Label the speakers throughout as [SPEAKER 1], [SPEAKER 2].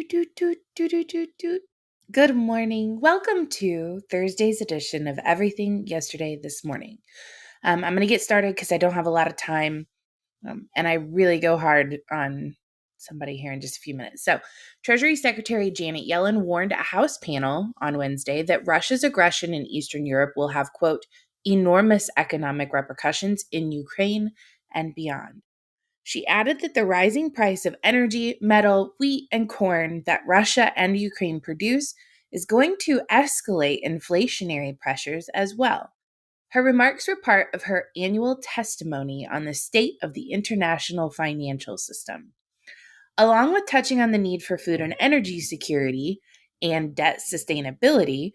[SPEAKER 1] Do. Good morning. Welcome to Thursday's edition of Everything Yesterday This Morning. I'm going to get started because I don't have a lot of time, and I really go hard on somebody here in just a few minutes. So, Treasury Secretary Janet Yellen warned a House panel on Wednesday that Russia's aggression in Eastern Europe will have, quote, enormous economic repercussions in Ukraine and beyond. She added that the rising price of energy, metal, wheat, and corn that Russia and Ukraine produce is going to escalate inflationary pressures as well. Her remarks were part of her annual testimony on the state of the international financial system. Along with touching on the need for food and energy security and debt sustainability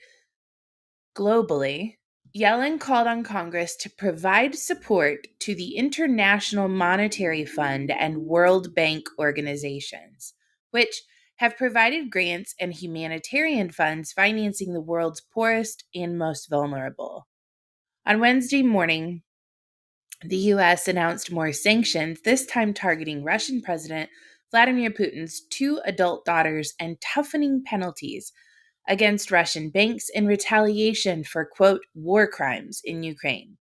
[SPEAKER 1] globally, Yellen called on Congress to provide support to the International Monetary Fund and World Bank organizations, which have provided grants and humanitarian funds financing the world's poorest and most vulnerable. On Wednesday morning, the U.S. announced more sanctions, this time targeting Russian President Vladimir Putin's two adult daughters and toughening penalties against Russian banks in retaliation for, quote, war crimes in Ukraine.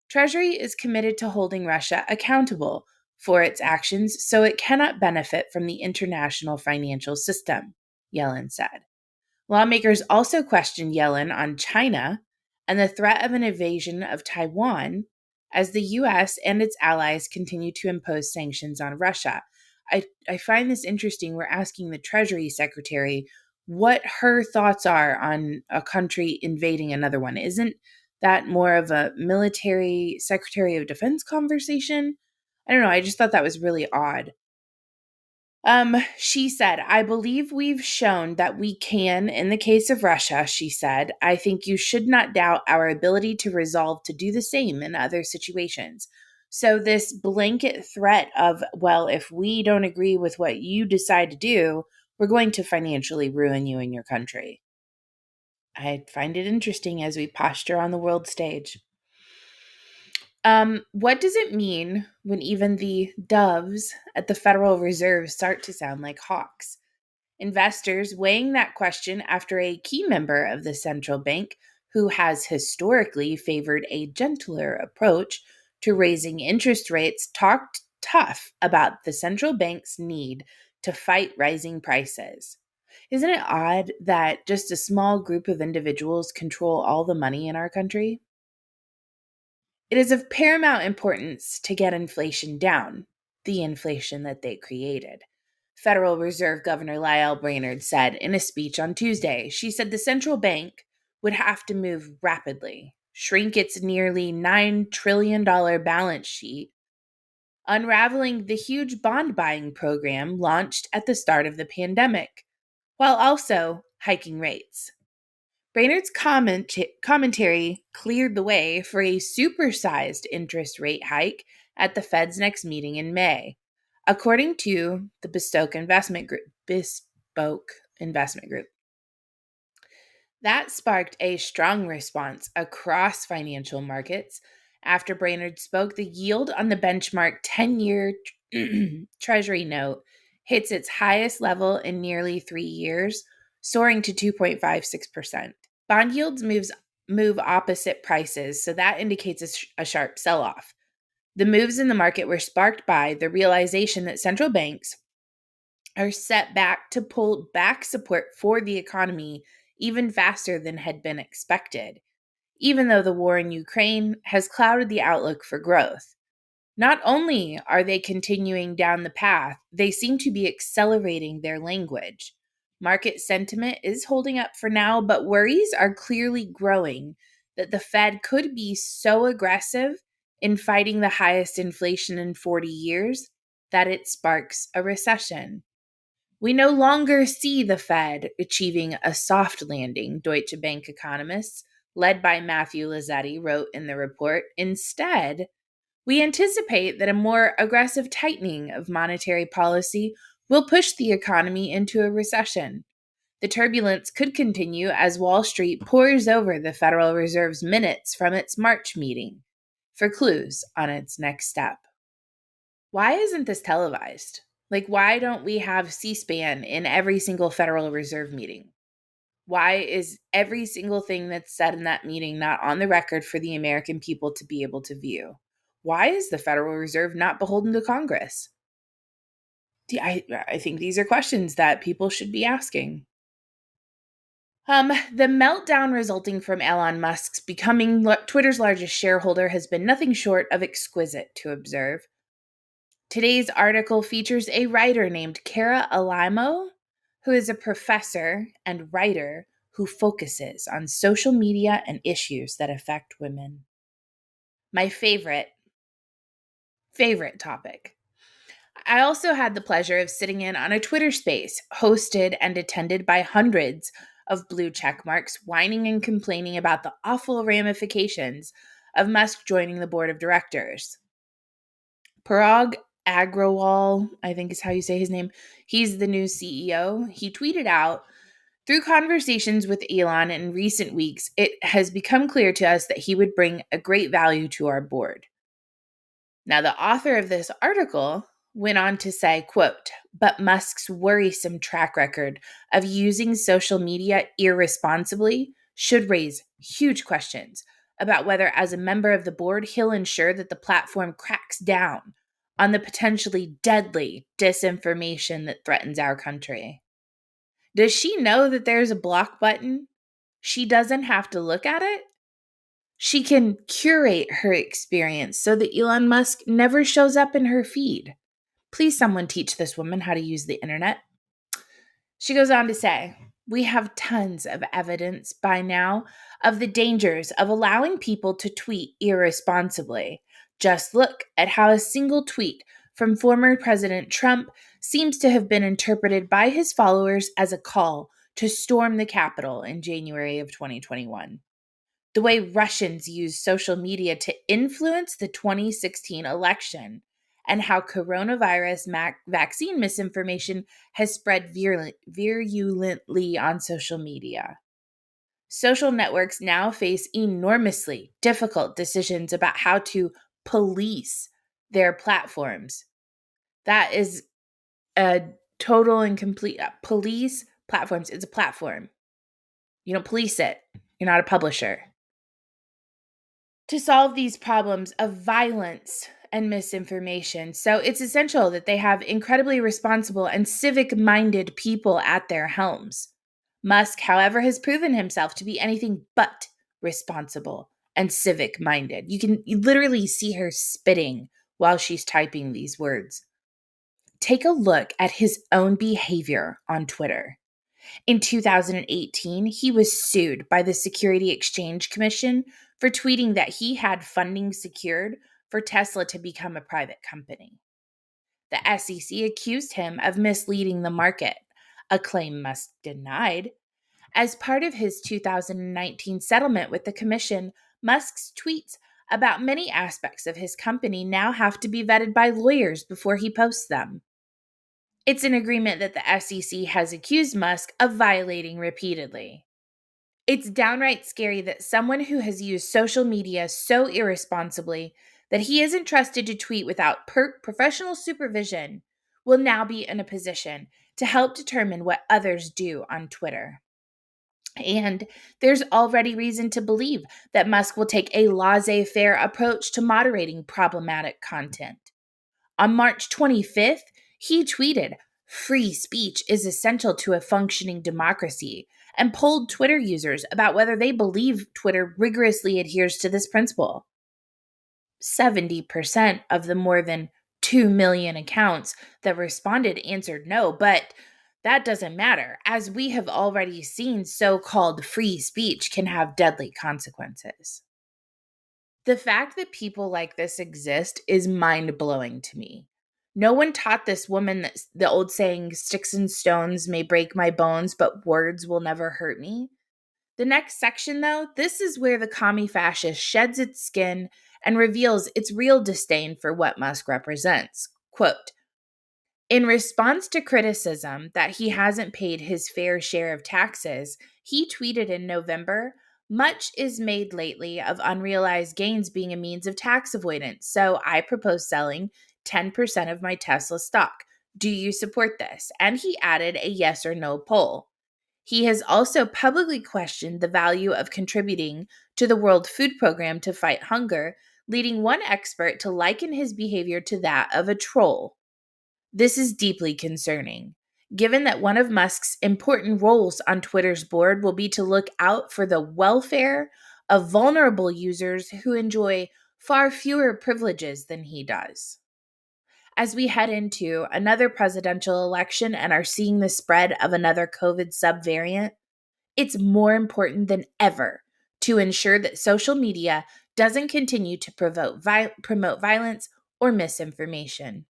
[SPEAKER 1] Treasury is committed to holding Russia accountable for its actions so it cannot benefit from the international financial system, Yellen said. Lawmakers also questioned Yellen on China and the threat of an invasion of Taiwan as the U.S. and its allies continue to impose sanctions on Russia. I find this interesting. We're asking the Treasury Secretary what her thoughts are on a country invading another one. Isn't that more of a military Secretary of Defense conversation? I don't know. I just thought that was really odd. She said, I believe we've shown that we can, in the case of Russia, she said, I think you should not doubt our ability to resolve to do the same in other situations. So this blanket threat of, well, if we don't agree with what you decide to do, we're going to financially ruin you and your country. I find it interesting as we posture on the world stage. What does it mean when even the doves at the Federal Reserve start to sound like hawks? Investors weighing that question after a key member of the central bank, who has historically favored a gentler approach to raising interest rates, talked tough about the central bank's need to fight rising prices. Isn't it odd that just a small group of individuals control all the money in our country? It is of paramount importance to get inflation down, the inflation that they created. Federal Reserve Governor Lael Brainerd said in a speech on Tuesday. She said the central bank would have to move rapidly, shrink its nearly $9 trillion balance sheet, unraveling the huge bond buying program launched at the start of the pandemic, while also hiking rates. Brainerd's commentary cleared the way for a supersized interest rate hike at the Fed's next meeting in May, according to the Bespoke Investment Group. That sparked a strong response across financial markets. After Brainerd spoke, the yield on the benchmark 10-year Treasury note hits its highest level in nearly 3 years, soaring to 2.56%. Bond yields move opposite prices, so that indicates a sharp sell-off. The moves in the market were sparked by the realization that central banks are set back to pull back support for the economy even faster than had been expected, even though the war in Ukraine has clouded the outlook for growth. Not only are they continuing down the path, they seem to be accelerating their language. Market sentiment is holding up for now, but worries are clearly growing that the Fed could be so aggressive in fighting the highest inflation in 40 years that it sparks a recession. We no longer see the Fed achieving a soft landing, Deutsche Bank economists, led by Matthew Lazzetti, wrote in the report. Instead, we anticipate that a more aggressive tightening of monetary policy will push the economy into a recession. The turbulence could continue as Wall Street pores over the Federal Reserve's minutes from its March meeting for clues on its next step. Why isn't this televised? Like, why don't we have C-SPAN in every single Federal Reserve meeting? Why is every single thing that's said in that meeting not on the record for the American people to be able to view? Why is the Federal Reserve not beholden to Congress? I think these are questions that people should be asking. The meltdown resulting from Elon Musk's becoming Twitter's largest shareholder has been nothing short of exquisite to observe. Today's article features a writer named Kara Alimo, who is a professor and writer who focuses on social media and issues that affect women. My favorite topic. I also had the pleasure of sitting in on a Twitter space hosted and attended by hundreds of blue check marks whining and complaining about the awful ramifications of Musk joining the board of directors. Parag Agrawal, I think is how you say his name, he's the new CEO. He tweeted out, "Through conversations with Elon in recent weeks, it has become clear to us that he would bring a great value to our board." Now, the author of this article went on to say, quote, "But Musk's worrisome track record of using social media irresponsibly should raise huge questions about whether, as a member of the board, he'll ensure that the platform cracks down on the potentially deadly disinformation that threatens our country." Does she know that there's a block button? She doesn't have to look at it. She can curate her experience so that Elon Musk never shows up in her feed. Please, someone teach this woman how to use the internet. She goes on to say, "We have tons of evidence by now of the dangers of allowing people to tweet irresponsibly. Just look at how a single tweet from former President Trump seems to have been interpreted by his followers as a call to storm the Capitol in January of 2021. The way Russians used social media to influence the 2016 election, and how coronavirus vaccine misinformation has spread virulently on social media. Social networks now face enormously difficult decisions about how to police their platforms." That is a total and complete police platforms. It's a platform. You don't police it. You're not a publisher. To solve these problems of violence and misinformation. So it's essential that they have incredibly responsible and civic-minded people at their helms. Musk, however, has proven himself to be anything but responsible and civic-minded. You literally see her spitting while she's typing these words. Take a look at his own behavior on Twitter. In 2018, he was sued by the Security Exchange Commission for tweeting that he had funding secured for Tesla to become a private company. The SEC accused him of misleading the market, a claim Musk denied. As part of his 2019 settlement with the commission, Musk's tweets about many aspects of his company now have to be vetted by lawyers before he posts them. It's an agreement that the SEC has accused Musk of violating repeatedly. It's downright scary that someone who has used social media so irresponsibly that he isn't trusted to tweet without professional supervision will now be in a position to help determine what others do on Twitter. And there's already reason to believe that Musk will take a laissez-faire approach to moderating problematic content. On March 25th, he tweeted, "Free speech is essential to a functioning democracy," and polled Twitter users about whether they believe Twitter rigorously adheres to this principle. 70% of the more than 2 million accounts that responded answered no, but that doesn't matter. As we have already seen, so-called free speech can have deadly consequences. The fact that people like this exist is mind-blowing to me. No one taught this woman that the old saying, "Sticks and stones may break my bones, but words will never hurt me." The next section, though, this is where the commie fascist sheds its skin and reveals its real disdain for what Musk represents. Quote, "In response to criticism that he hasn't paid his fair share of taxes, he tweeted in November, 'Much is made lately of unrealized gains being a means of tax avoidance, so I propose selling 10% of my Tesla stock Do you support this? And he added a yes or no poll. He has also publicly questioned the value of contributing to the World Food Program to fight hunger, leading one expert to liken his behavior to that of a troll. This is deeply concerning, given that one of Musk's important roles on Twitter's board will be to look out for the welfare of vulnerable users who enjoy far fewer privileges than he does. As we head into another presidential election and are seeing the spread of another COVID subvariant, it's more important than ever to ensure that social media doesn't continue to promote violence or misinformation.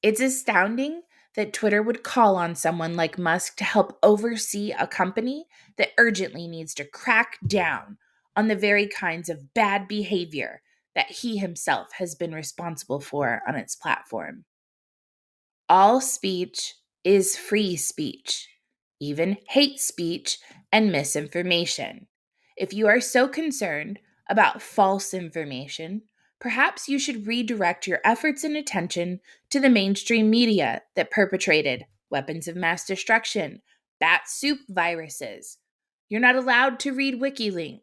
[SPEAKER 1] It's astounding that Twitter would call on someone like Musk to help oversee a company that urgently needs to crack down on the very kinds of bad behavior that he himself has been responsible for on its platform. All speech is free speech, even hate speech and misinformation. If you are so concerned about false information, perhaps you should redirect your efforts and attention to the mainstream media that perpetrated weapons of mass destruction, bat soup viruses. You're not allowed to read WikiLeaks.